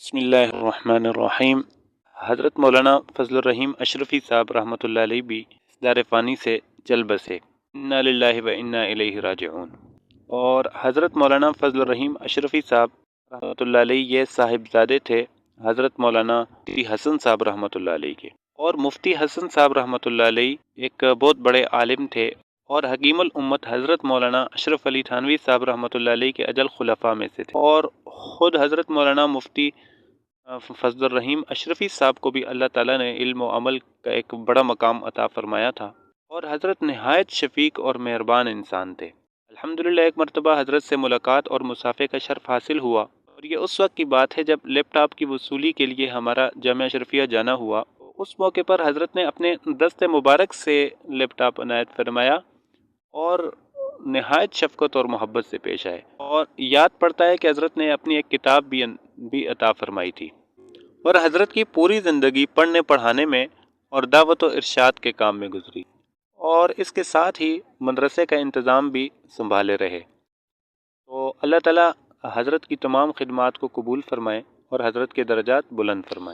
بسم الرحمن الرحیم۔ حضرت مولانا فضل الرحیم اشرفی صاحب رحمۃ اللہ علیہ بھی اس دار فانی سے چل بسے، انا للہ و انا الیہ راجعون۔ اور حضرت مولانا فضل الرحیم اشرفی صاحب رحمۃ اللہ علیہ یہ صاحبزادے تھے حضرت مولانا مفتی حسن صاحب رحمۃ اللہ علیہ کے، اور مفتی حسن صاحب رحمۃ اللہ علیہ ایک بہت بڑے عالم تھے اور حکیم الامت حضرت مولانا اشرف علی تھانوی صاحب رحمۃ اللہ علیہ کے اجل خلفاء میں سے تھے، اور خود حضرت مولانا مفتی فضل الرحیم اشرفی صاحب کو بھی اللہ تعالیٰ نے علم و عمل کا ایک بڑا مقام عطا فرمایا تھا، اور حضرت نہایت شفیق اور مہربان انسان تھے۔ الحمدللہ ایک مرتبہ حضرت سے ملاقات اور مصافحے کا شرف حاصل ہوا، اور یہ اس وقت کی بات ہے جب لیپ ٹاپ کی وصولی کے لیے ہمارا جامعہ اشرفیہ جانا ہوا۔ اس موقع پر حضرت نے اپنے دست مبارک سے لیپ ٹاپ عنایت فرمایا اور نہایت شفقت اور محبت سے پیش آئے، اور یاد پڑتا ہے کہ حضرت نے اپنی ایک کتاب بھی عطا فرمائی تھی، اور حضرت کی پوری زندگی پڑھنے پڑھانے میں اور دعوت و ارشاد کے کام میں گزری، اور اس کے ساتھ ہی مدرسے کا انتظام بھی سنبھالے رہے۔ تو اللہ تعالیٰ حضرت کی تمام خدمات کو قبول فرمائے اور حضرت کے درجات بلند فرمائے۔